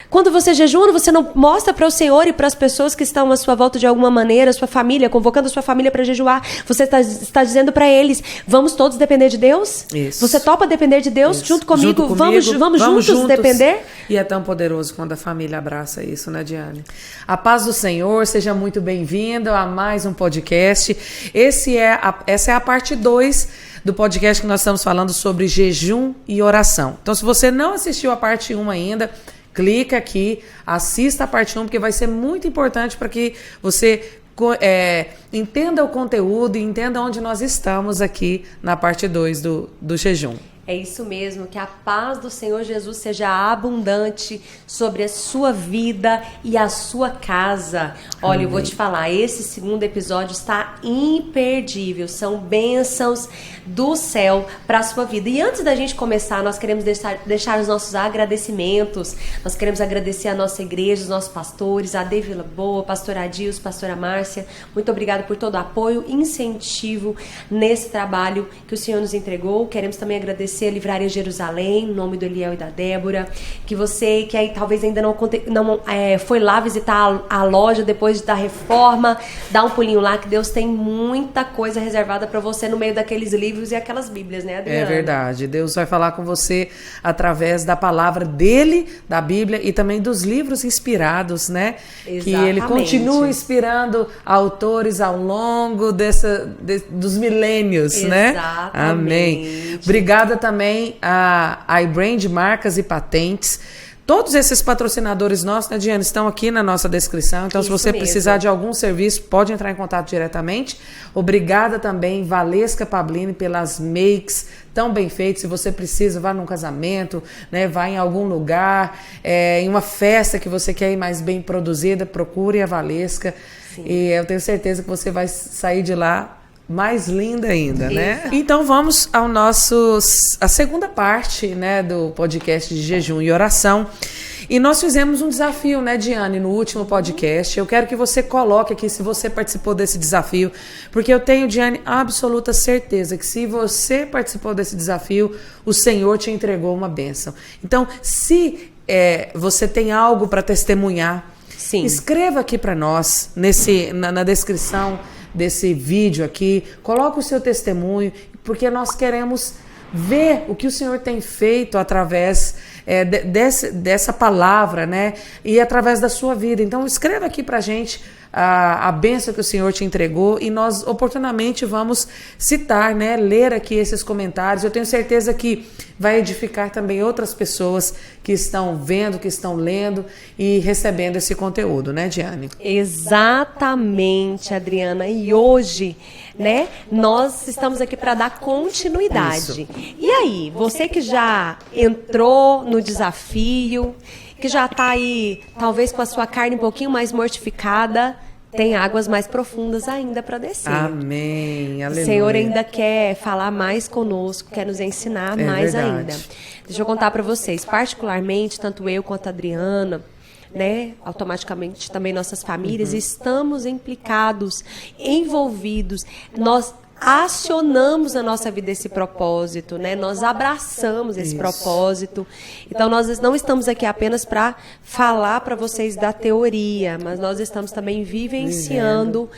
Quando você jejua, você não mostra para o Senhor e para as pessoas que estão à sua volta de alguma maneira, sua família, convocando a sua família para jejuar. Você está dizendo para eles, vamos todos depender de Deus? Isso. Você topa depender de Deus? Junto comigo? Vamos juntos depender? E é tão poderoso quando a família abraça isso, né, Diane? A paz do Senhor, seja muito bem-vindo a mais um podcast. Essa é a parte 2 do podcast que nós estamos falando sobre jejum e oração. Então, se você não assistiu a parte 1 ainda, clica aqui, assista a parte 1, porque vai ser muito importante para que você entenda o conteúdo e entenda onde nós estamos aqui na parte 2 do jejum. É isso mesmo, que a paz do Senhor Jesus seja abundante sobre a sua vida e a sua casa. Olha, Amém. Eu vou te falar, esse segundo episódio está imperdível. São bênçãos do céu para a sua vida. E antes da gente começar, nós queremos deixar os nossos agradecimentos. Nós queremos agradecer a nossa igreja, os nossos pastores, a Dei Vila Boa, pastor Adilson, pastora Márcia. Muito obrigado por todo o apoio e incentivo nesse trabalho que o Senhor nos entregou. Queremos também agradecer a Livraria Jerusalém, em nome do Eliel e da Débora, que você que aí talvez ainda não foi lá visitar a loja depois da reforma, dá um pulinho lá, que Deus tem muita coisa reservada para você no meio daqueles livros e aquelas bíblias, né, Adriana? É verdade, Deus vai falar com você através da palavra dele, da Bíblia e também dos livros inspirados, né? Exatamente. Que ele continua inspirando autores ao longo dos milênios, né? Exatamente. Amém. Obrigada também a iBrand Marcas e Patentes. Todos esses patrocinadores nossos, né, Diane, estão aqui na nossa descrição. Então, se você precisar de algum serviço, pode entrar em contato diretamente. Obrigada também, Valesca Pablini, pelas makes tão bem feitas. Se você precisa, vá num casamento, né, vá em algum lugar, em uma festa que você quer ir mais bem produzida, procure a Valesca. Sim. E eu tenho certeza que você vai sair de lá mais linda ainda, né? Exato. Então vamos a segunda parte, né, do podcast de jejum e oração. E nós fizemos um desafio, né, Diane, no último podcast. Eu quero que você coloque aqui se você participou desse desafio, porque eu tenho, Diane, absoluta certeza que se você participou desse desafio, o Senhor te entregou uma bênção. Então, se você tem algo para testemunhar, sim, escreva aqui para nós na descrição desse vídeo aqui, coloca o seu testemunho, porque nós queremos ver o que o Senhor tem feito através dessa palavra, né? E através da sua vida. Então escreva aqui pra gente a bênção que o Senhor te entregou e nós oportunamente vamos citar, né? Ler aqui esses comentários. Eu tenho certeza que vai edificar também outras pessoas que estão vendo, que estão lendo e recebendo esse conteúdo, né, Diane? Exatamente, Adriana. E hoje, né, nós estamos aqui para dar continuidade. Isso. E aí, você que já entrou no desafio, que já está aí, talvez com a sua carne um pouquinho mais mortificada, tem águas mais profundas ainda para descer. Amém, aleluia. O Senhor ainda quer falar mais conosco, quer nos ensinar mais ainda. Deixa eu contar para vocês, particularmente, tanto eu quanto a Adriana, né, automaticamente também nossas famílias, estamos implicados, envolvidos, nós acionamos na nossa vida esse propósito, né? Nós abraçamos esse propósito. Então, nós não estamos aqui apenas para falar para vocês da teoria, mas nós estamos também vivenciando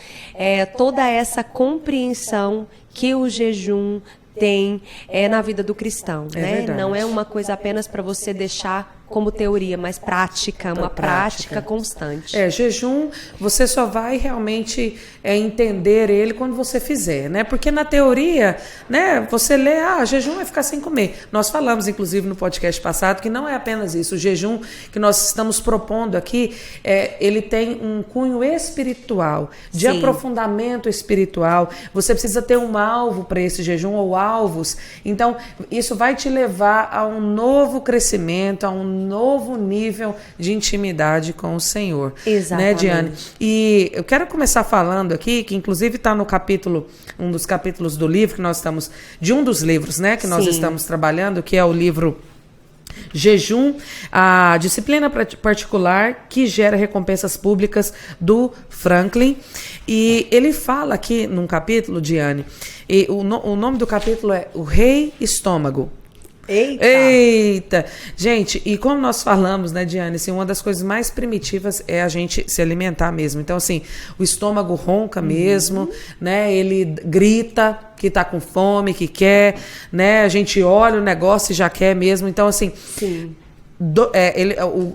toda essa compreensão que o jejum tem na vida do cristão, né? Não é uma coisa apenas para você deixar como teoria, mas prática, uma prática constante. Jejum, você só vai realmente entender ele quando você fizer, né? Porque na teoria, né, você lê, jejum é ficar sem comer. Nós falamos, inclusive, no podcast passado, que não é apenas isso. O jejum que nós estamos propondo aqui, ele tem um cunho espiritual, de aprofundamento espiritual. Você precisa ter um alvo para esse jejum, ou alvos. Então, isso vai te levar a um novo crescimento, a um novo nível de intimidade com o Senhor. Exatamente. Né, Diane? E eu quero começar falando aqui, que inclusive está no capítulo, um dos capítulos do livro que nós estamos, de um dos livros, né, que nós estamos trabalhando, que é o livro Jejum, a disciplina particular que gera recompensas públicas, do Franklin. E ele fala aqui num capítulo, Diane, e o nome do capítulo é O Rei Estômago. Eita! Eita! Gente, e como nós falamos, né, Diane, assim, uma das coisas mais primitivas é a gente se alimentar mesmo. Então, assim, o estômago ronca mesmo, né? Ele grita que tá com fome, que quer, né? A gente olha o negócio e já quer mesmo. Então, assim... Sim.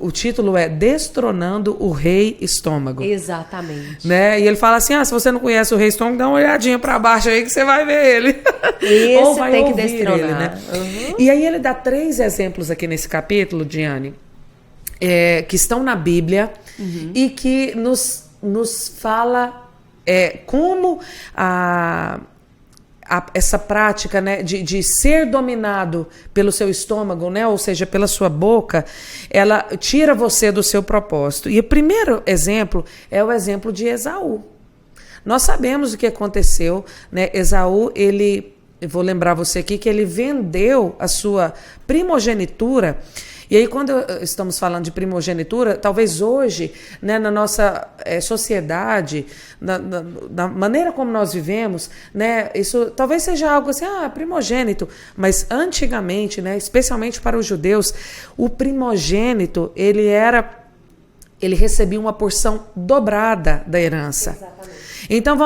O título é Destronando o Rei Estômago. Exatamente. Né? E ele fala assim, se você não conhece o Rei Estômago, dá uma olhadinha para baixo aí que você vai ver ele. Esse vai tem que destronar. Ele, né? E aí ele dá 3 exemplos aqui nesse capítulo, Diane, que estão na Bíblia e que nos fala como essa prática, né, de ser dominado pelo seu estômago, né, ou seja, pela sua boca, ela tira você do seu propósito. E o primeiro exemplo é o exemplo de Esaú. Nós sabemos o que aconteceu, né? Esaú, eu vou lembrar você aqui que ele vendeu a sua primogenitura. E aí, quando estamos falando de primogenitura, talvez hoje, né, na nossa sociedade, na maneira como nós vivemos, né, isso talvez seja algo assim, primogênito. Mas antigamente, né, especialmente para os judeus, o primogênito, ele recebia uma porção dobrada da herança. Exatamente. Então,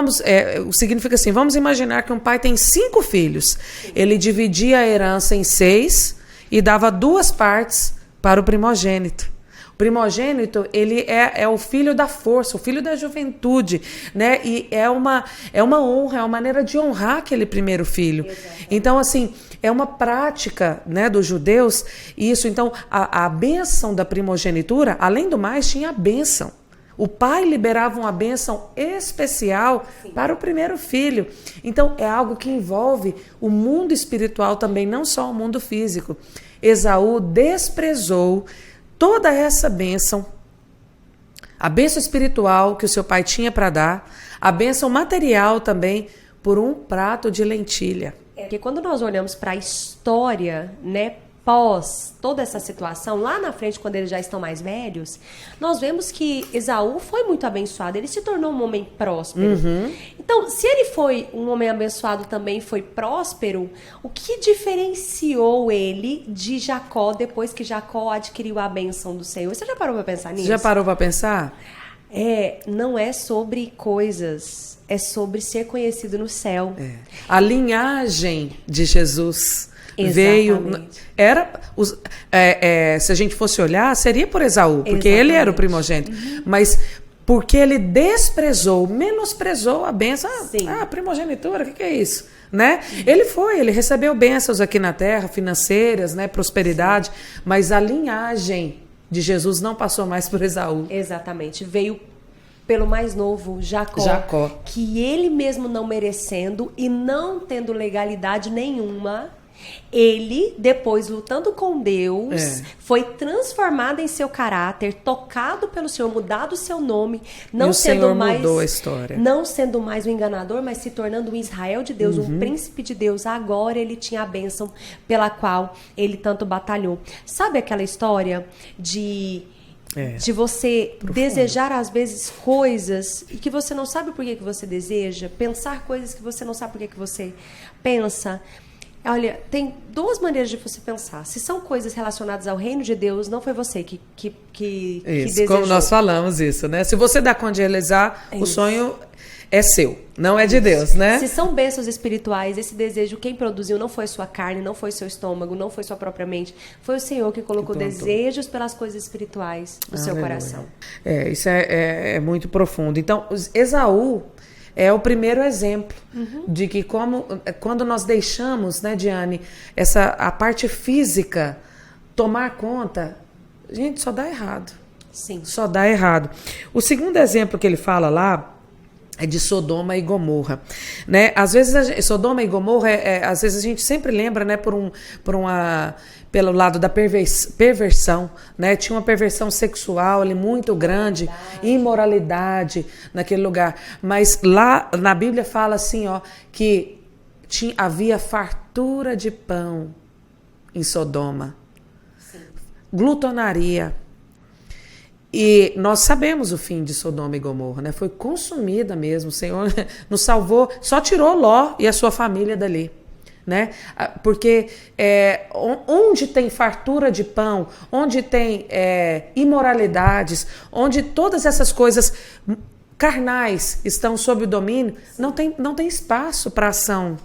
significa assim, vamos imaginar que um pai tem 5 filhos. Sim. Ele dividia a herança em 6 e dava 2 partes para o primogênito. O primogênito, ele é o filho da força, o filho da juventude, né? E é uma honra, é uma maneira de honrar aquele primeiro filho. Exatamente. Então, assim, é uma prática, né, dos judeus isso. Então, a bênção da primogenitura, além do mais, tinha a bênção. O pai liberava uma bênção especial para o primeiro filho. Então, é algo que envolve o mundo espiritual também, não só o mundo físico. Esaú desprezou toda essa bênção, a bênção espiritual que o seu pai tinha para dar, a bênção material também, por um prato de lentilha. Porque quando nós olhamos para a história, né, pós toda essa situação, lá na frente, quando eles já estão mais velhos, nós vemos que Esaú foi muito abençoado, ele se tornou um homem próspero. Então, se ele foi um homem abençoado, também foi próspero, o que diferenciou ele de Jacó depois que Jacó adquiriu a bênção do Senhor? Você já parou para pensar nisso? Já parou para pensar? Não é sobre coisas, é sobre ser conhecido no céu. A linhagem de Jesus Exatamente. Se a gente fosse olhar, seria por Esaú, porque ele era o primogênito. Mas porque ele menosprezou a bênção. A primogenitura, o que é isso? Né? Ele recebeu bênçãos aqui na terra, financeiras, né, prosperidade, mas a linhagem de Jesus não passou mais por Esaú. Exatamente. Veio pelo mais novo, Jacó, que ele mesmo não merecendo e não tendo legalidade nenhuma, ele, depois lutando com Deus, foi transformado em seu caráter, tocado pelo Senhor, mudado o seu nome, não sendo mais, mudou a história. Não sendo mais um enganador, mas se tornando um Israel de Deus, um príncipe de Deus. Agora ele tinha a bênção pela qual ele tanto batalhou. Sabe aquela história de você desejar às vezes coisas e que você não sabe por que você deseja, pensar coisas que você não sabe por que você pensa? Olha, tem 2 maneiras de você pensar. Se são coisas relacionadas ao reino de Deus, não foi você que desejou. Como nós falamos isso, né? Se você dá conta de realizar, o sonho é seu, não é de Deus, né? Se são bênçãos espirituais, esse desejo, quem produziu não foi sua carne, não foi seu estômago, não foi sua própria mente. Foi o Senhor que colocou desejos pelas coisas espirituais no seu coração. Isso é muito profundo. Então, Esaú é o primeiro exemplo de que quando nós deixamos, né, Diane, a parte física tomar conta, gente, só dá errado. Sim. Só dá errado. O segundo exemplo que ele fala lá é de Sodoma e Gomorra, né? Às vezes Sodoma e Gomorra às vezes a gente sempre lembra, né, pelo lado da perversão, né? Tinha uma perversão sexual ali muito grande, imoralidade naquele lugar. Mas lá na Bíblia fala assim, que havia fartura de pão em Sodoma. Sim. Glutonaria. E nós sabemos o fim de Sodoma e Gomorra, né? Foi consumida mesmo. O Senhor nos salvou, só tirou Ló e a sua família dali. né? Porque onde tem fartura de pão, onde tem imoralidades, onde todas essas coisas carnais estão sob o domínio, não tem espaço para a ação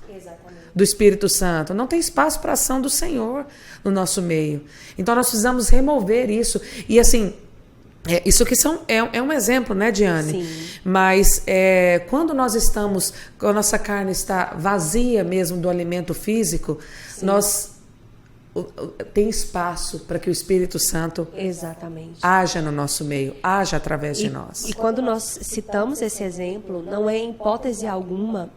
do Espírito Santo, não tem espaço para a ação do Senhor no nosso meio. Então nós precisamos remover isso. E assim, isso aqui é um exemplo, né, Diane? Sim. Mas quando nós estamos, quando a nossa carne está vazia mesmo do alimento físico, sim, tem espaço para que o Espírito Santo exatamente haja no nosso meio, haja através de nós. E quando nós citamos esse exemplo, não é em hipótese alguma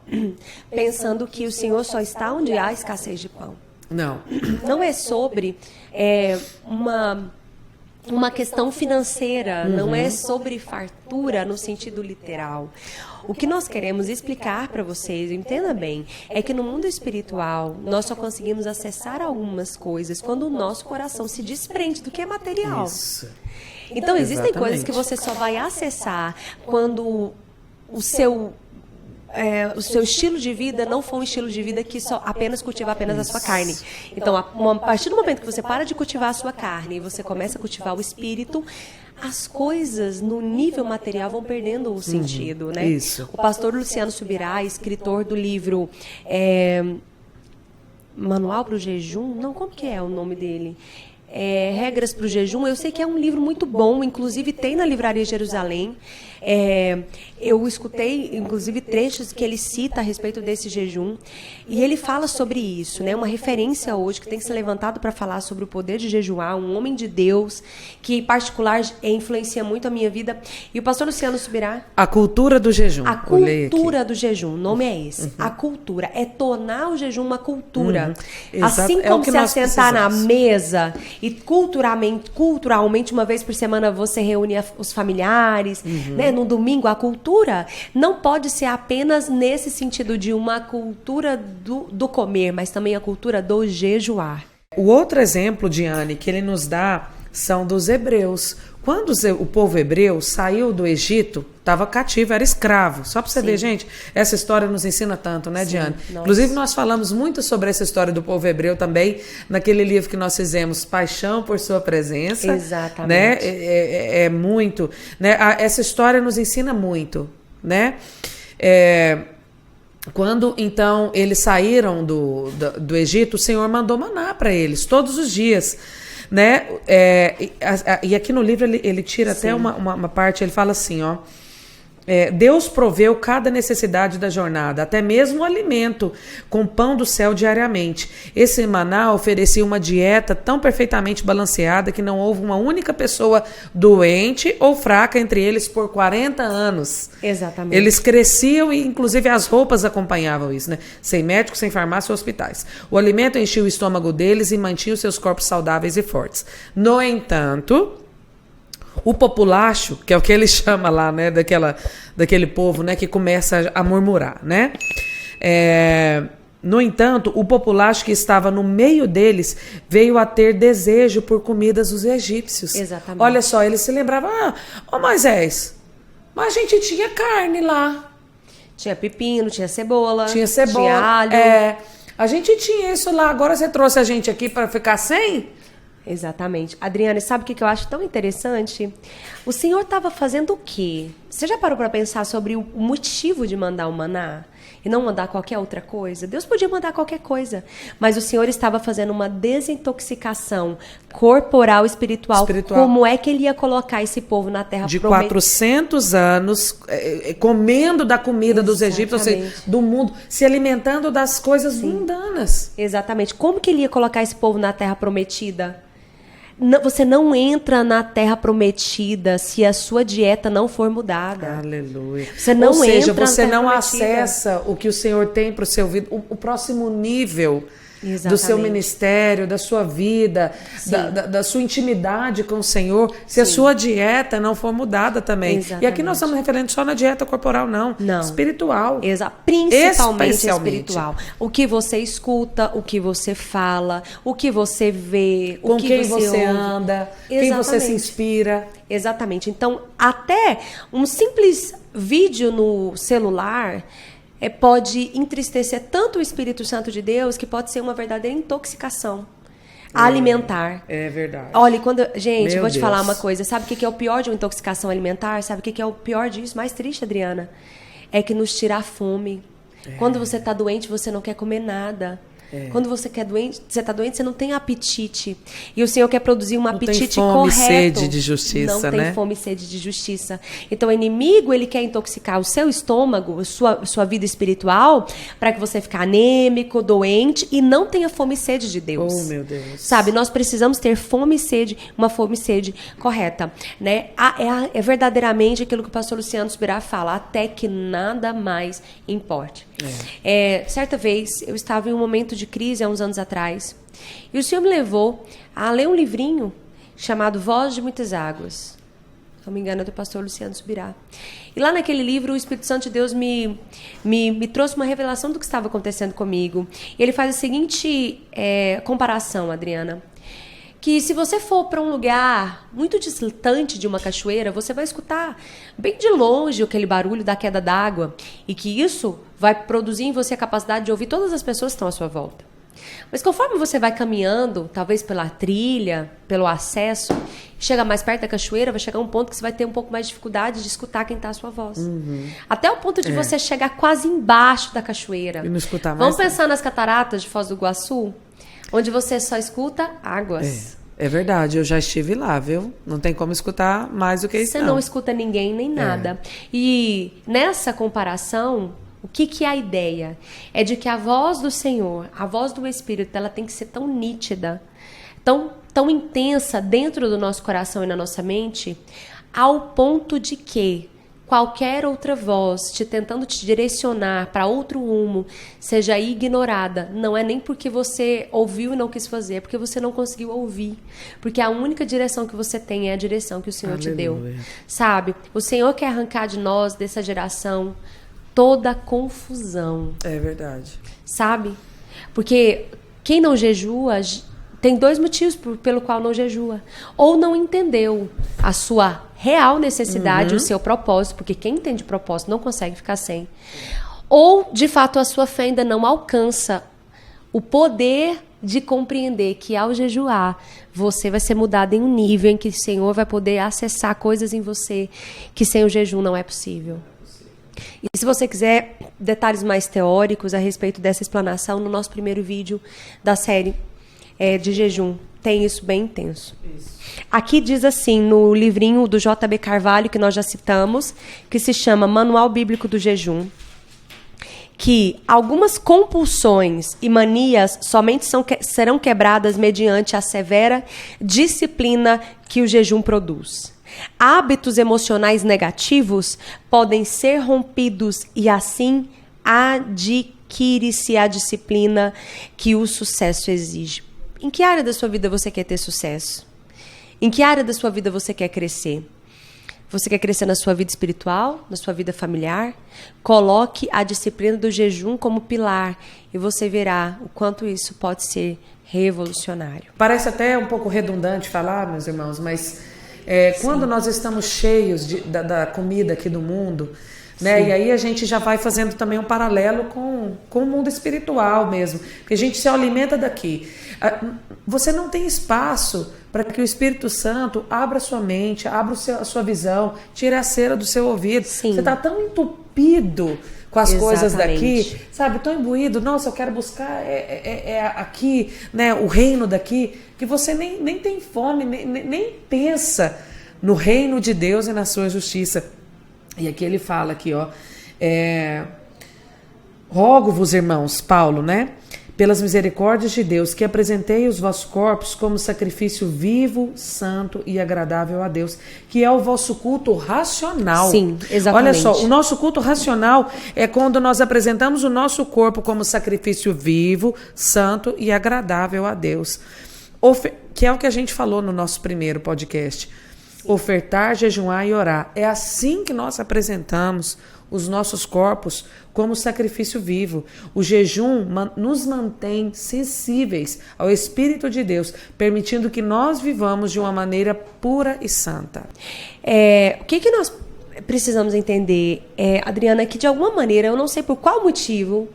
pensando que o Senhor só está onde há escassez de pão. Não. Não é sobre uma questão financeira, não é sobre fartura no sentido literal. O que nós queremos explicar para vocês, entenda bem, é que no mundo espiritual nós só conseguimos acessar algumas coisas quando o nosso coração se desprende do que é material. Isso. Então existem Exatamente. coisas que você só vai acessar quando o seu estilo de vida não for um estilo de vida que só apenas cultiva apenas a sua carne. Então, a partir do momento que você para de cultivar a sua carne e você começa a cultivar o espírito, as coisas no nível material vão perdendo o sentido, né? Isso. O pastor Luciano Subirá, escritor do livro Manual para o Jejum, não, como que é o nome dele? Regras para o Jejum, eu sei que é um livro muito bom, inclusive tem na Livraria Jerusalém. Eu escutei, inclusive, trechos que ele cita a respeito desse jejum, e ele fala sobre isso, né? Uma referência hoje que tem que ser levantado para falar sobre o poder de jejuar, um homem de Deus, que em particular influencia muito a minha vida. E o pastor Luciano Subirá... A cultura do jejum. A cultura do jejum, o nome é esse. A cultura. É tornar o jejum uma cultura. Assim como se assentar na mesa e culturalmente, uma vez por semana, você reúne os familiares, né? No domingo, a cultura não pode ser apenas nesse sentido de uma cultura do comer, mas também a cultura do jejuar. O outro exemplo, Diane, que ele nos dá são dos hebreus. Quando o povo hebreu saiu do Egito, estava cativo, era escravo. Só para você ver, gente, essa história nos ensina tanto, né, Diane? Inclusive, nós falamos muito sobre essa história do povo hebreu também, naquele livro que nós fizemos, Paixão por Sua Presença. Exatamente. Né? É muito. Né? Essa história nos ensina muito, né? Quando, então, eles saíram do Egito, o Senhor mandou maná para eles, todos os dias. Né? E aqui no livro ele tira até uma parte, ele fala assim, ó, Deus proveu cada necessidade da jornada, até mesmo o alimento, com pão do céu diariamente. Esse maná oferecia uma dieta tão perfeitamente balanceada que não houve uma única pessoa doente ou fraca entre eles por 40 anos. Exatamente. Eles cresciam e, inclusive, as roupas acompanhavam isso, né? Sem médicos, sem farmácia, hospitais. O alimento enchia o estômago deles e mantinha os seus corpos saudáveis e fortes. No entanto, o populacho, que é o que ele chama lá, né, daquele povo, né, que começa a murmurar, né? No entanto, o populacho que estava no meio deles veio a ter desejo por comidas dos egípcios. Exatamente. Olha só, eles se lembravam, Moisés, mas a gente tinha carne lá. Tinha pepino, tinha cebola, tinha alho. A gente tinha isso lá, agora você trouxe a gente aqui para ficar sem? Exatamente. Adriana, sabe o que eu acho tão interessante? O Senhor estava fazendo o quê? Você já parou para pensar sobre o motivo de mandar o maná? E não mandar qualquer outra coisa? Deus podia mandar qualquer coisa. Mas o Senhor estava fazendo uma desintoxicação corporal e espiritual. Como é que ele ia colocar esse povo na terra de 400 anos, comendo da comida dos egípcios, ou seja, do mundo, se alimentando das coisas mundanas. Exatamente. Como que ele ia colocar esse povo na terra prometida? Você não entra na terra prometida se a sua dieta não for mudada. Aleluia. Você não Ou seja, entra você na terra não prometida. acessa o que o Senhor tem para o seu vida, o próximo nível. Exatamente. Do seu ministério, da sua vida, da sua intimidade com o Senhor, se a sua dieta não for mudada também. Exatamente. E aqui nós estamos referentes só na dieta corporal, não. Espiritual. Principalmente espiritual. O que você escuta, o que você fala, o que você vê, com o que quem você anda, quem você se inspira. Exatamente. Então, até um simples vídeo no celular pode entristecer tanto o Espírito Santo de Deus que pode ser uma verdadeira intoxicação alimentar. É verdade. Olha, gente, Meu vou te Deus. falar uma coisa. Sabe o que é o pior de uma intoxicação alimentar? Sabe o que é o pior disso? Mais triste, Adriana? É que nos tira a fome. Quando você está doente, você não quer comer nada. Quando você está doente, você não tem apetite. E o Senhor quer produzir um apetite correto. Não tem fome e sede de justiça, Não tem fome e sede de justiça. Então, o inimigo, ele quer intoxicar o seu estômago, sua vida espiritual, para que você fique anêmico, doente e não tenha fome e sede de Deus. Oh, meu Deus. Sabe, nós precisamos ter fome e sede, uma fome e sede correta, né? É verdadeiramente aquilo que o pastor Luciano Subirá fala, até que nada mais importe. Certa vez, eu estava em um momento de crise há uns anos atrás, e o Senhor me levou a ler um livrinho chamado Voz de Muitas Águas. Se não me engano, é do pastor Luciano Subirá. E lá naquele livro, o Espírito Santo de Deus me trouxe uma revelação do que estava acontecendo comigo. E ele faz a seguinte comparação, Adriana, que se você for para um lugar muito distante de uma cachoeira, você vai escutar bem de longe aquele barulho da queda d'água, e que isso vai produzir em você a capacidade de ouvir todas as pessoas que estão à sua volta. Mas conforme você vai caminhando, talvez pela trilha, pelo acesso, chega mais perto da cachoeira, vai chegar um ponto que você vai ter um pouco mais de dificuldade de escutar quem está à sua voz. Até o ponto de você chegar quase embaixo da cachoeira. E não escutar mais. Vamos pensar nas cataratas de Foz do Iguaçu, onde você só escuta águas. É verdade, eu já estive lá, viu? Não tem como escutar mais do que isso. Você não escuta ninguém nem nada. E nessa comparação, o que é a ideia? É de que a voz do Senhor, a voz do Espírito, ela tem que ser tão nítida, tão intensa dentro do nosso coração e na nossa mente, ao ponto de que qualquer outra voz tentando te direcionar para outro rumo seja ignorada. Não é nem porque você ouviu e não quis fazer, é porque você não conseguiu ouvir. Porque a única direção que você tem é a direção que o Senhor te deu. Sabe? O Senhor quer arrancar de nós, dessa geração, toda a confusão. É verdade. Sabe? Porque quem não jejua tem 2 motivos pelo qual não jejua. Ou não entendeu a sua real necessidade, o seu propósito, porque quem entende propósito não consegue ficar sem. Ou, de fato, a sua fé ainda não alcança o poder de compreender que, ao jejuar, você vai ser mudado em um nível em que o Senhor vai poder acessar coisas em você que sem o jejum não é possível. E se você quiser detalhes mais teóricos a respeito dessa explanação, no nosso primeiro vídeo da série de jejum, tem isso bem intenso. Aqui diz assim, no livrinho do J.B. Carvalho, que nós já citamos, que se chama Manual Bíblico do Jejum, que algumas compulsões e manias somente serão quebradas mediante a severa disciplina que o jejum produz. Hábitos emocionais negativos podem ser rompidos e assim adquire-se a disciplina que o sucesso exige. Em que área da sua vida você quer ter sucesso? Em que área da sua vida você quer crescer? Você quer crescer na sua vida espiritual, na sua vida familiar? Coloque a disciplina do jejum como pilar e você verá o quanto isso pode ser revolucionário. Parece até um pouco redundante falar, meus irmãos, mas quando nós estamos cheios da comida aqui do mundo, né? E aí a gente já vai fazendo também um paralelo com o mundo espiritual mesmo, porque a gente se alimenta daqui. Você não tem espaço para que o Espírito Santo abra sua mente, abra a sua visão, tire a cera do seu ouvido. Sim. Você está tão entupido com as coisas daqui, sabe, tão imbuído, nossa, eu quero buscar aqui, né, o reino daqui, que você nem tem fome, nem pensa no reino de Deus e na sua justiça. E aqui ele fala aqui, ó, rogo-vos, irmãos, Paulo, né, pelas misericórdias de Deus, que apresentei os vossos corpos como sacrifício vivo, santo e agradável a Deus, que é o vosso culto racional. Sim, exatamente. Olha só, o nosso culto racional é quando nós apresentamos o nosso corpo como sacrifício vivo, santo e agradável a Deus. Que é o que a gente falou no nosso primeiro podcast. Ofertar, jejuar e orar. É assim que nós apresentamos os nossos corpos como sacrifício vivo. O jejum nos mantém sensíveis ao Espírito de Deus, permitindo que nós vivamos de uma maneira pura e santa. O que nós precisamos entender, Adriana, que de alguma maneira, eu não sei por qual motivo,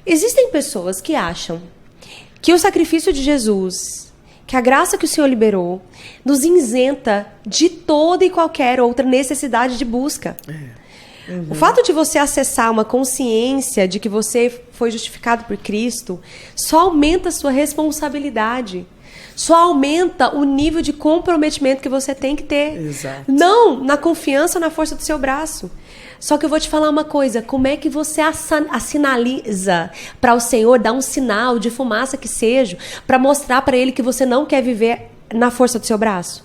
existem pessoas que acham que o sacrifício de Jesus, que a graça que o Senhor liberou, nos isenta de toda e qualquer outra necessidade de busca. Uhum. O fato de você acessar uma consciência de que você foi justificado por Cristo só aumenta a sua responsabilidade. Só aumenta o nível de comprometimento que você tem que ter. Exato. Não na confiança ou na força do seu braço. Só que eu vou te falar uma coisa. Como é que você sinaliza para o Senhor, dar um sinal de fumaça que seja, para mostrar para Ele que você não quer viver na força do seu braço?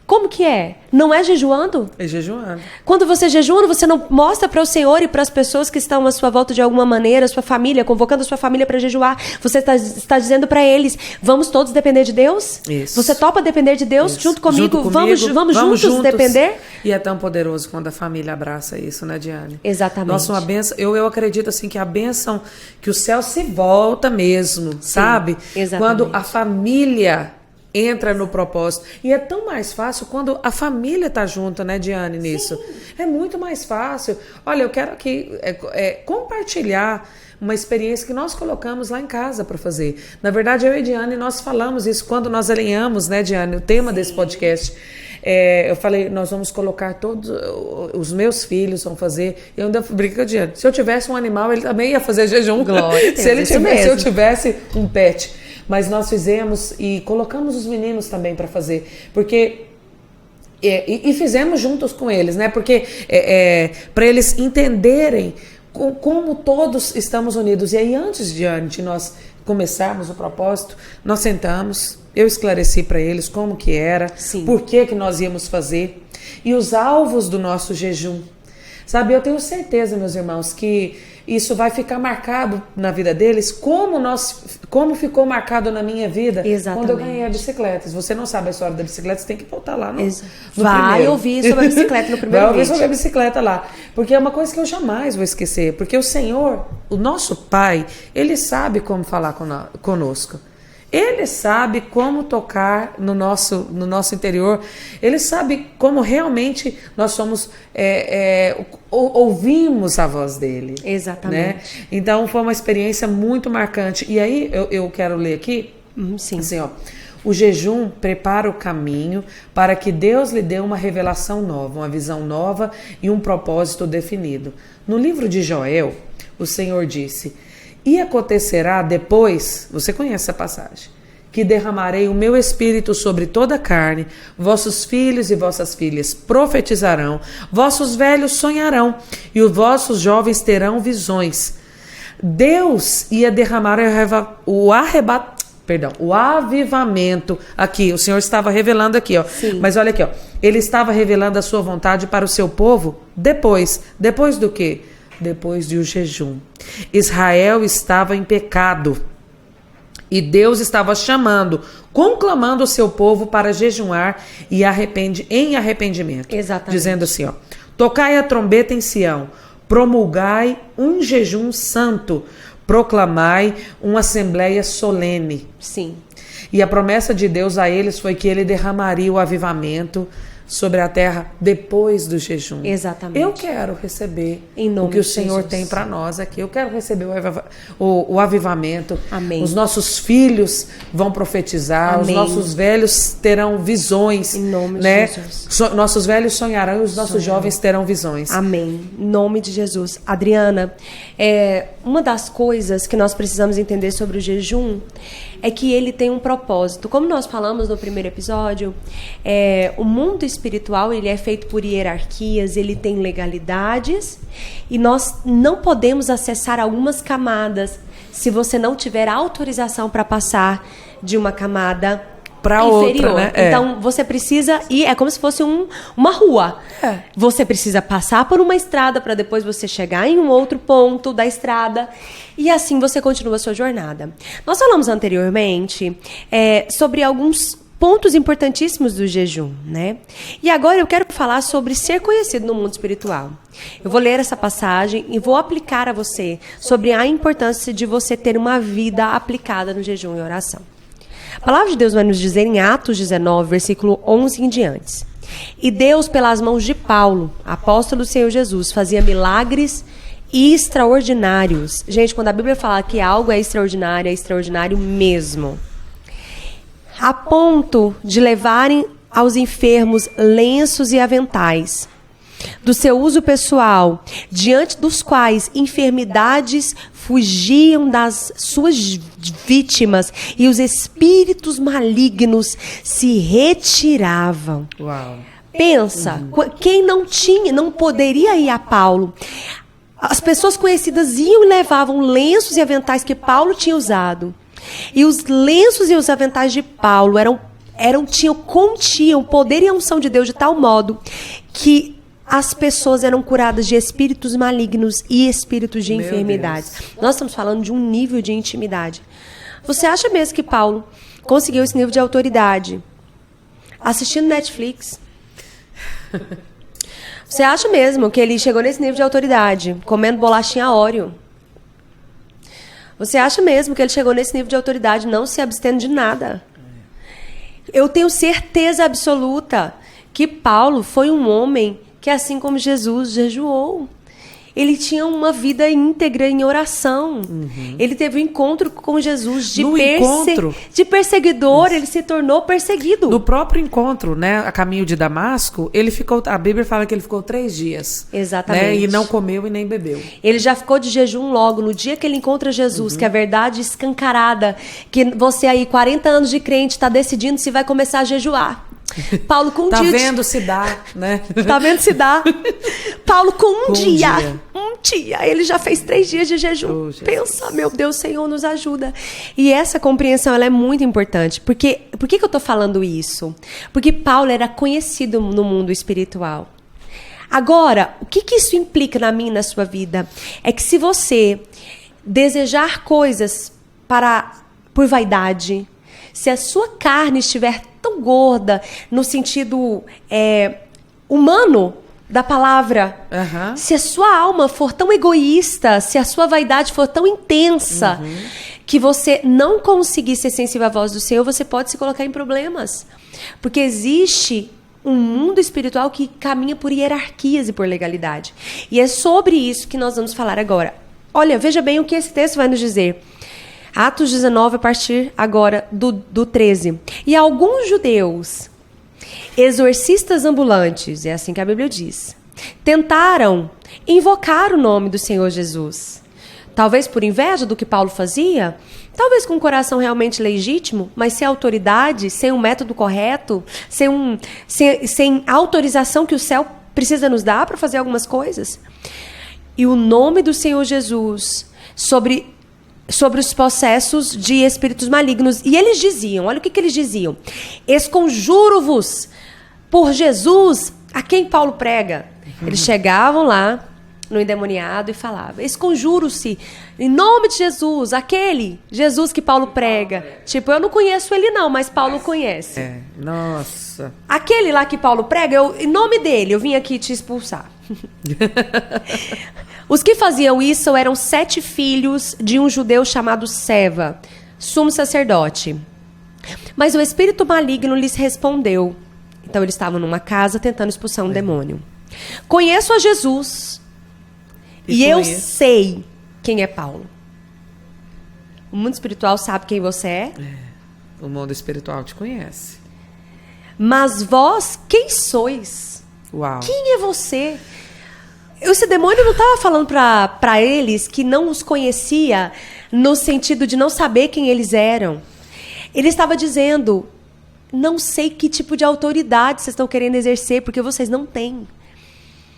Como que é? Não é jejuando? É jejuando. Quando você jejua, você não mostra para o Senhor e para as pessoas que estão à sua volta de alguma maneira, a sua família, convocando a sua família para jejuar. Você está dizendo para eles, vamos todos depender de Deus? Isso. Você topa depender de Deus junto comigo? Vamos juntos depender? E é tão poderoso quando a família abraça isso, né, Diane? Exatamente. Nossa, uma bênção. Eu acredito assim que a bênção, que o céu se volta mesmo, sabe? Exatamente. Quando a família entra no propósito. E é tão mais fácil quando a família tá junto, né, Diane, nisso. Sim. É muito mais fácil. Olha, eu quero aqui compartilhar uma experiência que nós colocamos lá em casa para fazer. Na verdade, eu e Diane, nós falamos isso quando nós alinhamos, né, Diane, o tema desse podcast. Eu falei, nós vamos colocar todos, os meus filhos vão fazer. Eu ainda brinco com a Diane. Se eu tivesse um animal, ele também ia fazer jejum. Glória, se eu tivesse um pet. Mas nós fizemos e colocamos os meninos também para fazer, porque e fizemos juntos com eles, né? Porque para eles entenderem como todos estamos unidos. E aí, antes de nós começarmos o propósito, nós sentamos, eu esclareci para eles como que era, Sim. por que nós íamos fazer e os alvos do nosso jejum. Sabe, eu tenho certeza, meus irmãos, que isso vai ficar marcado na vida deles, como ficou marcado na minha vida. Exatamente. Quando eu ganhei a bicicleta. Se você não sabe a história da bicicleta, você tem que voltar lá no Vai primeiro. ouvir sobre a bicicleta no primeiro vídeo. Vai ouvir sobre a bicicleta lá. Porque é uma coisa que eu jamais vou esquecer. Porque o Senhor, o nosso Pai, Ele sabe como falar conosco. Ele sabe como tocar no nosso interior. Ele sabe como realmente nós somos ouvimos a voz dele. Exatamente. Né? Então foi uma experiência muito marcante. E aí eu quero ler aqui. Sim. Assim, ó. O jejum prepara o caminho para que Deus lhe dê uma revelação nova, uma visão nova e um propósito definido. No livro de Joel, o Senhor disse: e acontecerá depois, você conhece essa passagem, que derramarei o meu espírito sobre toda a carne, vossos filhos e vossas filhas profetizarão, vossos velhos sonharão e os vossos jovens terão visões. Deus ia derramar o avivamento. Aqui, o Senhor estava revelando aqui, ó. Sim. Mas olha aqui, ó. Ele estava revelando a sua vontade para o seu povo depois. Depois do quê? Depois de um jejum. Israel estava em pecado e Deus estava chamando, conclamando o seu povo para jejuar em arrependimento. Exatamente. Dizendo assim, ó: tocai a trombeta em Sião, promulgai um jejum santo, proclamai uma assembleia solene. Sim. E a promessa de Deus a eles foi que ele derramaria o avivamento sobre a terra depois do jejum. Exatamente. Eu quero receber o que o Senhor tem para nós aqui. Eu quero receber o avivamento. Amém. Os nossos filhos vão profetizar. Amém. Os nossos velhos terão visões. Em nome né? de Jesus. Nossos velhos sonharão e os nossos jovens terão visões. Amém. Em nome de Jesus. Adriana, uma das coisas que nós precisamos entender sobre o jejum é que ele tem um propósito. Como nós falamos no primeiro episódio, o mundo espiritual ele é feito por hierarquias, ele tem legalidades e nós não podemos acessar algumas camadas se você não tiver autorização para passar de uma camada para outra, né? Então, você precisa ir, é como se fosse uma rua. Você precisa passar por uma estrada para depois você chegar em um outro ponto da estrada e assim você continua a sua jornada. Nós falamos anteriormente sobre alguns pontos importantíssimos do jejum, né? E agora eu quero falar sobre ser conhecido no mundo espiritual. Eu vou ler essa passagem e vou aplicar a você sobre a importância de você ter uma vida aplicada no jejum e oração. A palavra de Deus vai nos dizer em Atos 19, versículo 11 em diante: E Deus, pelas mãos de Paulo, apóstolo do Senhor Jesus, fazia milagres extraordinários. Gente, quando a Bíblia fala que algo é extraordinário mesmo. A ponto de levarem aos enfermos lenços e aventais do seu uso pessoal, diante dos quais enfermidades fugiam das suas vítimas e os espíritos malignos se retiravam. Uau. Pensa, quem não poderia ir a Paulo. As pessoas conhecidas iam e levavam lenços e aventais que Paulo tinha usado. E os lenços e os aventais de Paulo continham o poder e a unção de Deus de tal modo que as pessoas eram curadas de espíritos malignos e espíritos de enfermidades. Nós estamos falando de um nível de intimidade. Você acha mesmo que Paulo conseguiu esse nível de autoridade assistindo Netflix? Você acha mesmo que ele chegou nesse nível de autoridade comendo bolachinha Oreo? Você acha mesmo que ele chegou nesse nível de autoridade não se abstendo de nada? Eu tenho certeza absoluta que Paulo foi um homem que, assim como Jesus, jejuou. Ele tinha uma vida íntegra em oração. Ele teve um encontro com Jesus de perseguidor. Isso. Ele se tornou perseguido. No próprio encontro, né, a caminho de Damasco, a Bíblia fala que ele ficou 3 dias. Exatamente. Né, e não comeu e nem bebeu. Ele já ficou de jejum logo no dia que ele encontra Jesus, que é a verdade escancarada, que você aí, 40 anos de crente, está decidindo se vai começar a jejuar. Paulo com um dia. Tá vendo se dá, né? Tá vendo se dá. Paulo com um dia. Um dia. Ele já fez 3 dias de jejum. Oh, pensa, meu Deus, Senhor, nos ajuda. E essa compreensão, ela é muito importante. Por que eu tô falando isso? Porque Paulo era conhecido no mundo espiritual. Agora, o que isso implica na minha e na sua vida? É que se você desejar coisas por vaidade, se a sua carne estiver tão gorda, no sentido humano da palavra, se a sua alma for tão egoísta, se a sua vaidade for tão intensa, que você não conseguir ser sensível à voz do Senhor, você pode se colocar em problemas. Porque existe um mundo espiritual que caminha por hierarquias e por legalidade. E é sobre isso que nós vamos falar agora. Olha, veja bem o que esse texto vai nos dizer. Atos 19, a partir agora do 13. E alguns judeus, exorcistas ambulantes, é assim que a Bíblia diz, tentaram invocar o nome do Senhor Jesus. Talvez por inveja do que Paulo fazia, talvez com um coração realmente legítimo, mas sem autoridade, sem um método correto, sem autorização que o céu precisa nos dar para fazer algumas coisas. E o nome do Senhor Jesus sobre os processos de espíritos malignos. E eles diziam, olha o que eles diziam: esconjuro-vos por Jesus a quem Paulo prega. Eles chegavam lá no endemoniado e falavam: esconjuro-se em nome de Jesus, aquele Jesus que Paulo prega. Tipo, eu não conheço ele não, mas Paulo conhece. Nossa. Aquele lá que Paulo prega, em nome dele, eu vim aqui te expulsar. Os que faziam isso eram 7 filhos de um judeu chamado Seva, sumo sacerdote. Mas o espírito maligno lhes respondeu. Então eles estavam numa casa tentando expulsar um demônio. Conheço a Jesus e eu sei quem é Paulo. O mundo espiritual sabe quem você é. O mundo espiritual te conhece. Mas vós, quem sois? Uau. Quem é você? Esse demônio não estava falando para eles que não os conhecia no sentido de não saber quem eles eram. Ele estava dizendo: não sei que tipo de autoridade vocês estão querendo exercer, porque vocês não têm.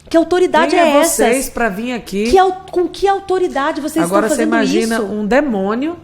Que autoridade é essa? Vocês para vir aqui? Com que autoridade vocês Agora estão fazendo isso? Agora você imagina um demônio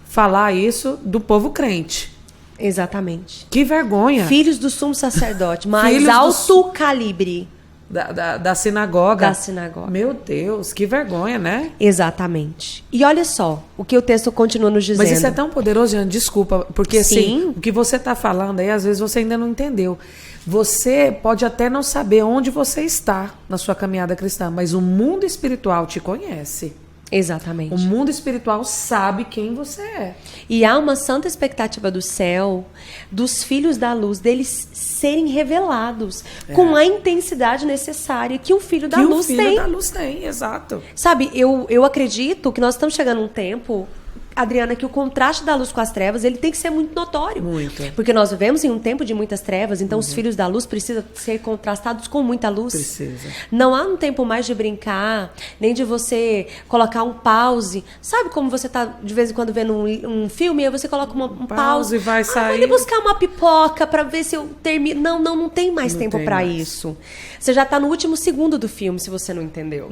falar isso do povo crente. Exatamente. Que vergonha. Filhos do sumo sacerdote, mais alto calibre. Da sinagoga. Da sinagoga. Meu Deus, que vergonha, né? Exatamente. E olha só o que o texto continua nos dizendo. Mas isso é tão poderoso, Jeane, desculpa, porque assim, o que você está falando aí, às vezes você ainda não entendeu. Você pode até não saber onde você está na sua caminhada cristã, mas o mundo espiritual te conhece. Exatamente. O mundo espiritual sabe quem você é. E há uma santa expectativa do céu, dos filhos da luz, deles serem revelados com a intensidade necessária que um filho da luz tem. Que o filho da luz tem, exato. Sabe, eu acredito que nós estamos chegando num tempo, Adriana, que o contraste da luz com as trevas, ele tem que ser muito notório. Muito. Porque nós vivemos em um tempo de muitas trevas, então os filhos da luz precisam ser contrastados com muita luz. Precisa. Não há um tempo mais de brincar, nem de você colocar um pause. Sabe como você tá de vez em quando vendo um filme, e aí você coloca um pause e vai sair. Vai ali buscar uma pipoca pra ver se eu termino. Não tem mais tempo pra isso. Você já tá no último segundo do filme, se você não entendeu.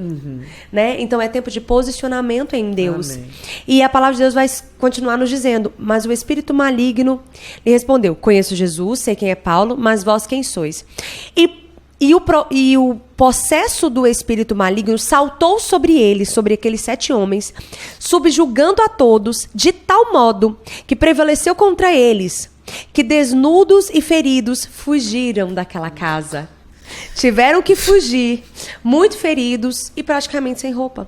Né? Então é tempo de posicionamento em Deus. Amém. E a palavra de Deus vai continuar nos dizendo, mas o espírito maligno lhe respondeu, conheço Jesus, sei quem é Paulo, mas vós quem sois? E o possesso do espírito maligno saltou sobre ele, sobre aqueles 7 homens, subjugando a todos, de tal modo que prevaleceu contra eles, que desnudos e feridos fugiram daquela casa. Tiveram que fugir, muito feridos e praticamente sem roupa.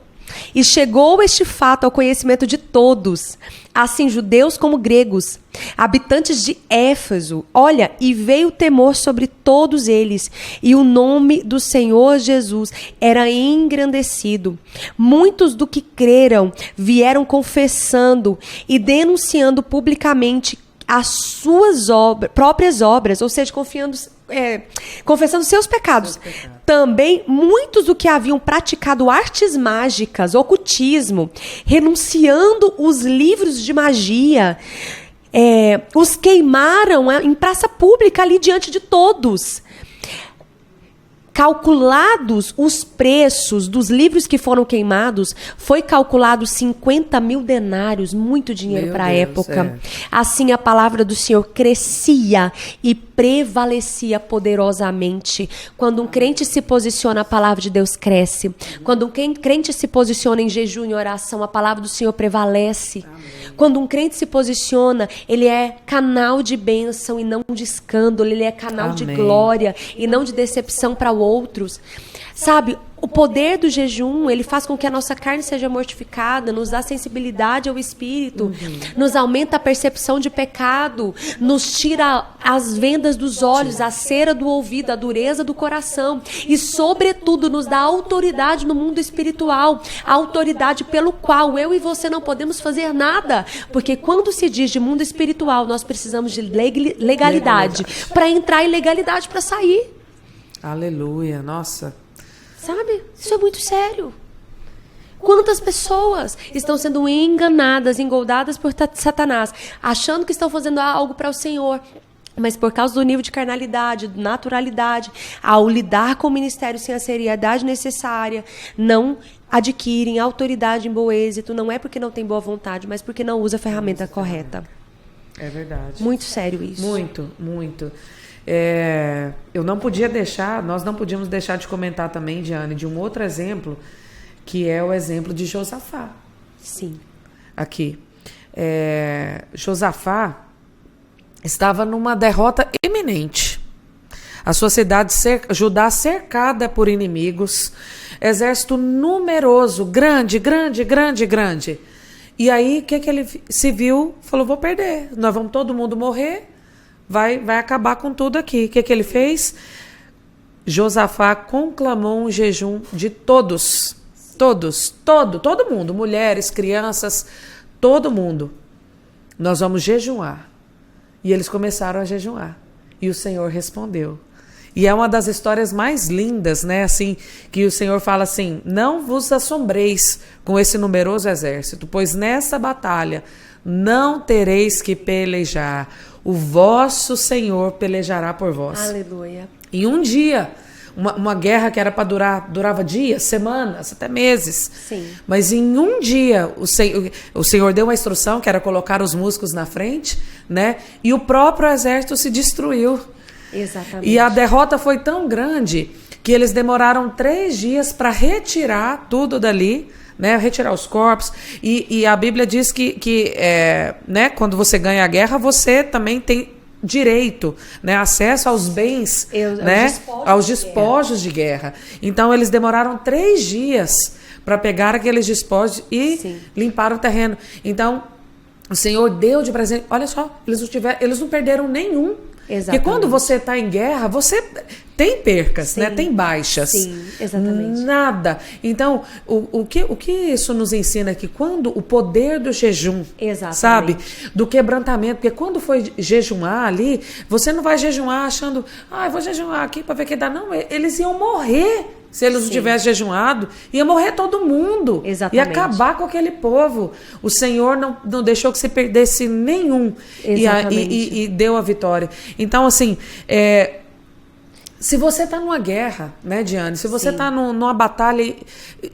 E chegou este fato ao conhecimento de todos, assim judeus como gregos, habitantes de Éfeso. Olha, e veio temor sobre todos eles, e o nome do Senhor Jesus era engrandecido. Muitos do que creram vieram confessando e denunciando publicamente as suas próprias obras, ou seja, confessando seus pecados. Também muitos do que haviam praticado artes mágicas, ocultismo, renunciando os livros de magia, os queimaram em praça pública ali diante de todos. Calculados os preços dos livros que foram queimados, foi calculado 50 mil denários, muito dinheiro para a época. Assim a palavra do Senhor crescia e prevalecia poderosamente. Quando um crente se posiciona, a palavra de Deus cresce. Quando um crente se posiciona em jejum e oração, a palavra do Senhor prevalece. Amém. Quando um crente se posiciona, ele é canal de bênção e não de escândalo, ele é canal de glória e não de decepção para outros. Sabe, o poder do jejum, ele faz com que a nossa carne seja mortificada, nos dá sensibilidade ao espírito, nos aumenta a percepção de pecado, nos tira as vendas dos olhos, a cera do ouvido, a dureza do coração e, sobretudo, nos dá autoridade no mundo espiritual, a autoridade pelo qual eu e você não podemos fazer nada, porque quando se diz de mundo espiritual, nós precisamos de legalidade para entrar e legalidade para sair. Aleluia, nossa. Sabe? Isso é muito sério. Quantas pessoas estão sendo enganadas, engoldadas por Satanás, achando que estão fazendo algo para o Senhor, mas por causa do nível de carnalidade, naturalidade, ao lidar com o ministério sem a seriedade necessária, não adquirem autoridade em bom êxito. Não é porque não tem boa vontade, mas porque não usa a ferramenta correta. É verdade. Muito sério isso. Muito, muito. Nós não podíamos deixar de comentar também, Diane, de um outro exemplo, que é o exemplo de Josafá. Sim. Aqui. Josafá estava numa derrota iminente. A sua cidade, Judá, cercada por inimigos, exército numeroso, grande. E aí, o que ele se viu? Falou, vou perder, nós vamos todo mundo morrer, vai acabar com tudo aqui. O que ele fez? Josafá conclamou um jejum de todo mundo, mulheres, crianças, todo mundo. Nós vamos jejuar. E eles começaram a jejuar. E o Senhor respondeu. E é uma das histórias mais lindas, né? Assim, que o Senhor fala assim, não vos assombreis com esse numeroso exército, pois nessa batalha não tereis que pelejar. O vosso Senhor pelejará por vós. Aleluia. E um dia, uma guerra que era para durava dias, semanas, até meses. Sim. Mas em um dia, o Senhor deu uma instrução, que era colocar os músculos na frente, né? E o próprio exército se destruiu. Exatamente. E a derrota foi tão grande que eles demoraram 3 dias para retirar tudo dali, né, retirar os corpos. E a Bíblia diz que né, quando você ganha a guerra, você também tem direito, né, acesso aos bens, né, aos despojos de guerra. Então eles demoraram 3 dias para pegar aqueles despojos e limpar o terreno. Então o Senhor deu de presente. Olha só, eles não perderam nenhum. Exatamente. Porque quando você está em guerra, você tem percas, né? Tem baixas. Sim, exatamente. Nada. Então, o que isso nos ensina aqui? Quando o poder do jejum, sabe? Do quebrantamento. Porque quando foi jejumar ali, você não vai jejuar achando, eu vou jejuar aqui para ver o que dá. Não, eles iam morrer. Se eles não tivessem jejuado, ia morrer todo mundo. Exatamente. Ia acabar com aquele povo. O Senhor não deixou que se perdesse nenhum. E deu a vitória. Então, assim, se você está numa guerra, né, Diane? Se você está numa batalha,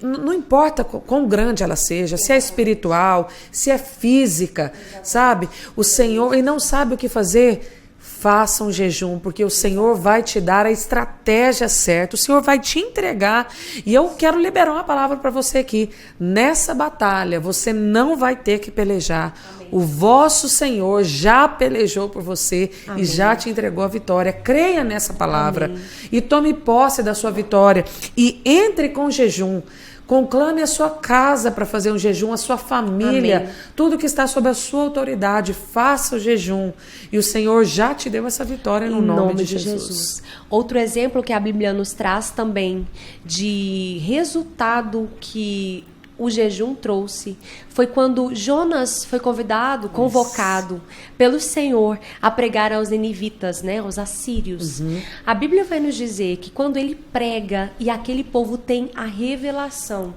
não importa quão grande ela seja, se é espiritual, se é física, sabe? O Senhor, e não sabe o que fazer, faça um jejum, porque o Senhor vai te dar a estratégia certa, o Senhor vai te entregar. E eu quero liberar uma palavra para você aqui. Nessa batalha, você não vai ter que pelejar. Amém. O vosso Senhor já pelejou por você. Amém. E já te entregou a vitória. Creia nessa palavra. Amém. E tome posse da sua vitória. E entre com jejum. Conclame a sua casa para fazer um jejum, a sua família, amém, tudo que está sob a sua autoridade, faça o jejum. E o Senhor já te deu essa vitória no nome de Jesus. Outro exemplo que a Bíblia nos traz também de resultado que o jejum trouxe foi quando Jonas foi convocado pelo Senhor a pregar aos ninivitas, né, aos assírios. A Bíblia vai nos dizer que quando ele prega e aquele povo tem a revelação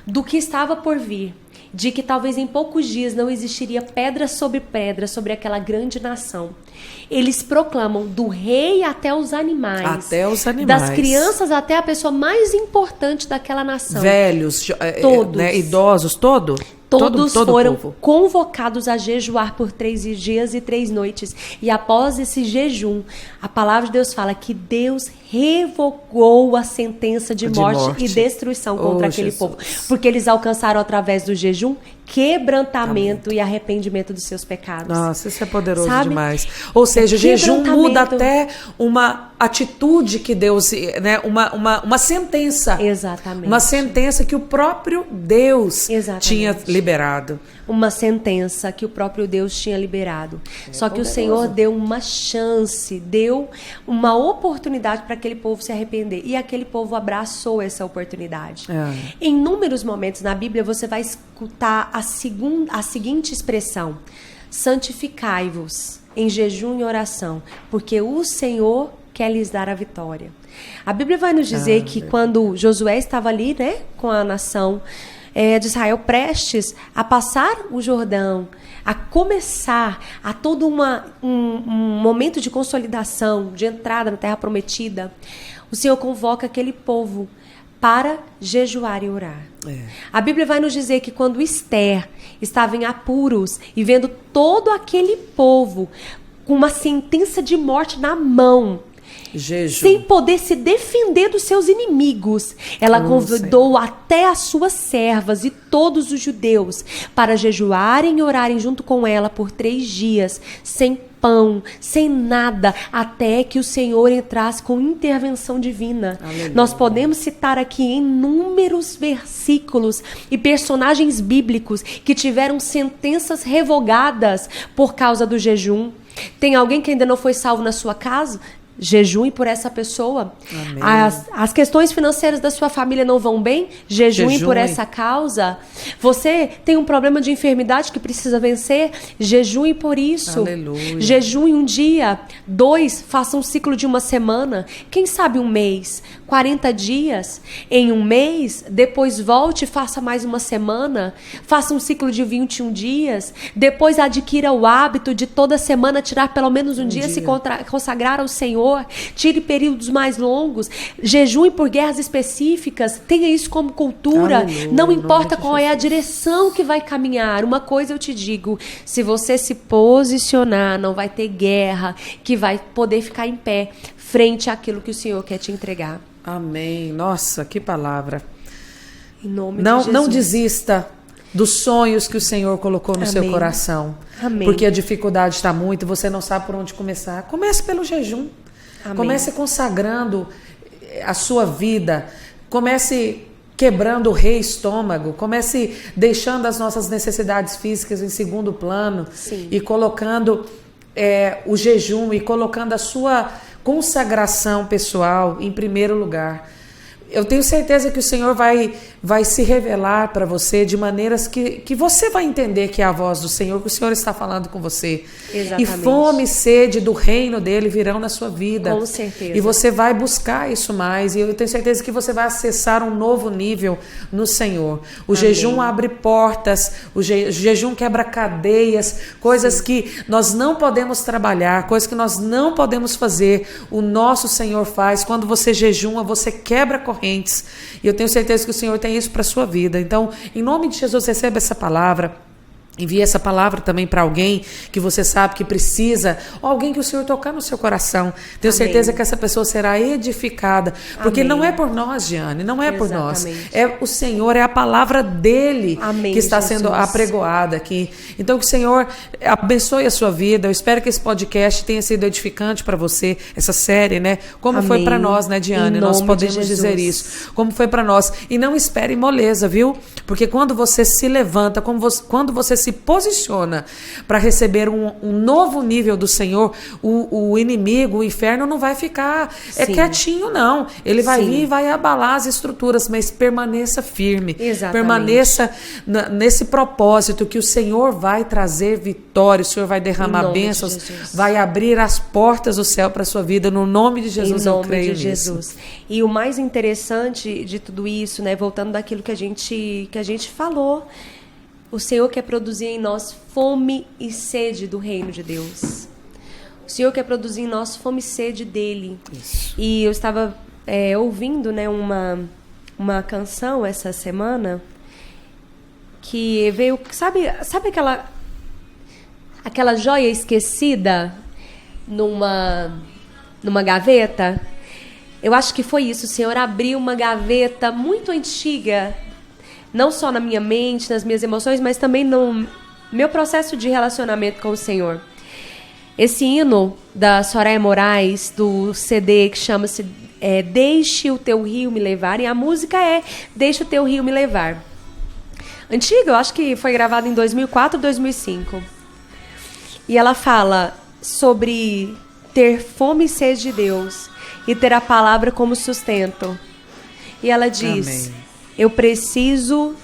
do que estava por vir, de que talvez em poucos dias não existiria pedra sobre aquela grande nação. Eles proclamam do rei até os animais. Das crianças até a pessoa mais importante daquela nação. Velhos, todos, né, idosos, todo foram povo convocados a jejuar por 3 dias e 3 noites. E após esse jejum, a palavra de Deus fala que Deus revogou a sentença de morte e destruição contra aquele povo. Porque eles alcançaram através do jejum quebrantamento e arrependimento dos seus pecados. Nossa, isso é poderoso demais. Ou seja, jejum muda até uma atitude que Deus, né, uma sentença. Exatamente. Uma sentença que o próprio Deus tinha liberado. Uma sentença que o próprio Deus tinha liberado. Só que o Senhor deu uma chance, deu uma oportunidade para aquele povo se arrepender. E aquele povo abraçou essa oportunidade. Em inúmeros momentos na Bíblia você vai escutar a seguinte expressão: santificai-vos em jejum e oração, porque o Senhor quer lhes dar a vitória. A Bíblia vai nos dizer que quando Josué estava ali, né, com a nação de Israel prestes a passar o Jordão, a começar a todo um momento de consolidação, de entrada na Terra Prometida, o Senhor convoca aquele povo para jejuar e orar. A Bíblia vai nos dizer que quando Esther estava em apuros e vendo todo aquele povo com uma sentença de morte na mão, sem poder se defender dos seus inimigos, ela convidou até as suas servas e todos os judeus para jejuarem e orarem junto com ela por 3 dias, sem pão, sem nada, até que o Senhor entrasse com intervenção divina. Aleluia. Nós podemos citar aqui inúmeros versículos e personagens bíblicos que tiveram sentenças revogadas por causa do jejum. Tem alguém que ainda não foi salvo na sua casa? Jejue por essa pessoa. As questões financeiras da sua família não vão bem? Jejue por essa causa. Você tem um problema de enfermidade que precisa vencer? Jejue por isso. Aleluia. Jejue um dia, 2, faça um ciclo de 1 semana. Quem sabe 1 mês? 40 dias em 1 mês, depois volte e faça mais 1 semana, faça um ciclo de 21 dias, depois adquira o hábito de toda semana tirar pelo menos um dia, se consagrar ao Senhor, tire períodos mais longos, jejue por guerras específicas, tenha isso como cultura. Aleluia, não importa qual é a direção que vai caminhar, uma coisa eu te digo: se você se posicionar, não vai ter guerra que vai poder ficar em pé frente àquilo que o Senhor quer te entregar. Amém. Nossa, que palavra. Em nome de Jesus. Não desista. dos sonhos que o Senhor colocou no Amém. seu coração. Amém. Porque a dificuldade está muito e você não sabe por onde começar. Comece pelo jejum. Amém. Comece consagrando a sua vida. Comece quebrando o rei estômago. Comece deixando as nossas necessidades físicas em segundo plano. Sim. E colocando o jejum e colocando a sua consagração pessoal em primeiro lugar. Eu tenho certeza que o Senhor vai se revelar para você de maneiras que você vai entender que é a voz do Senhor, que o Senhor está falando com você. Exatamente. E fome e sede do reino dele virão na sua vida. Com certeza. E você vai buscar isso mais. E eu tenho certeza que você vai acessar um novo nível no Senhor. O Amém. jejum abre portas, o jejum quebra cadeias, coisas que nós não podemos trabalhar, coisas que nós não podemos fazer. O nosso Senhor faz. Quando você jejuma, você quebra correntes. E eu tenho certeza que o Senhor tem isso para a sua vida. Então, em nome de Jesus, receba essa palavra. Envie essa palavra também para alguém que você sabe que precisa, ou alguém que o Senhor tocar no seu coração. Tenho Amém. certeza que essa pessoa será edificada, porque Amém. não é por nós, Giane, não é por nós. Exatamente. É o Senhor, é a palavra dele Amém, que está Jesus. sendo apregoada aqui. Então que o Senhor abençoe a sua vida. Eu espero que esse podcast tenha sido edificante para você, essa série, né? Como Amém. foi para nós, né, Diane? Em Nós nome podemos de dizer Jesus. isso. Como foi para nós. E não espere moleza, viu? Porque quando você se levanta, quando você se posiciona para receber um novo nível do Senhor, o inimigo, o inferno não vai ficar quietinho, não. Ele vai Sim. vir e vai abalar as estruturas, mas permaneça firme. Exatamente. Permaneça nesse propósito que o Senhor vai trazer vitória, o Senhor vai Em derramar nome de bênçãos, Jesus. vai abrir as portas do céu para a sua vida. No nome de Jesus Em eu nome creio de Jesus. nisso. E o mais interessante de tudo isso, né, voltando daquilo que a gente falou, o Senhor quer produzir em nós fome e sede do reino de Deus. O Senhor quer produzir em nós fome e sede dele. Isso. E eu estava ouvindo, né, uma canção essa semana que veio, sabe aquela joia esquecida numa gaveta? Eu acho que foi isso. O Senhor abriu uma gaveta muito antiga, não só na minha mente, nas minhas emoções, mas também no meu processo de relacionamento com o Senhor. Esse hino da Soraya Moraes, do CD que chama-se Deixe o Teu Rio Me Levar, e a música é Deixe o Teu Rio Me Levar. Antiga, eu acho que foi gravada em 2004, 2005. E ela fala sobre ter fome e sede de Deus e ter a palavra como sustento. E ela diz: Amém. Eu preciso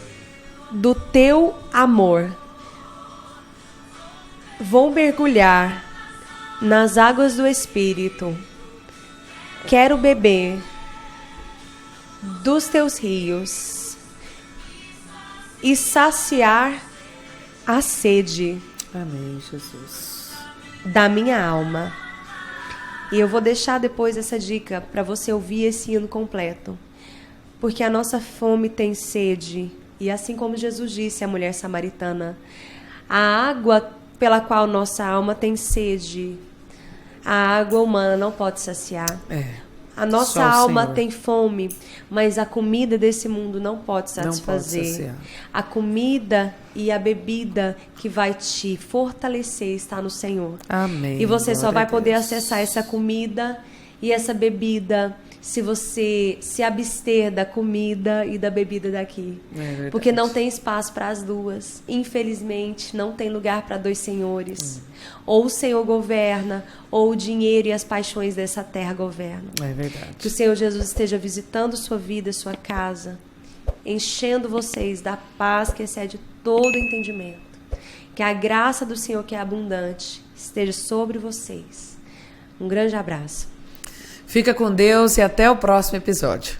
do teu amor. Vou mergulhar nas águas do Espírito. Quero beber dos teus rios e saciar a sede Amém, Jesus. da minha alma. E eu vou deixar depois essa dica para você ouvir esse hino completo. Porque a nossa fome tem sede. E assim como Jesus disse à mulher samaritana, a água pela qual nossa alma tem sede, a água humana não pode saciar. A nossa Só o alma Senhor. tem fome, mas a comida desse mundo não pode Não pode satisfazer. saciar. A comida e a bebida que vai te fortalecer está no Senhor. Amém. E você só Glória vai a poder Deus. acessar essa comida e essa bebida se você se abster da comida e da bebida daqui. É verdade. Porque não tem espaço para as duas. Infelizmente, não tem lugar para dois senhores. Ou o Senhor governa, ou o dinheiro e as paixões dessa terra governam. É verdade. Que o Senhor Jesus esteja visitando sua vida, sua casa, enchendo vocês da paz que excede todo entendimento. Que a graça do Senhor, que é abundante, esteja sobre vocês. Um grande abraço. Fica com Deus e até o próximo episódio.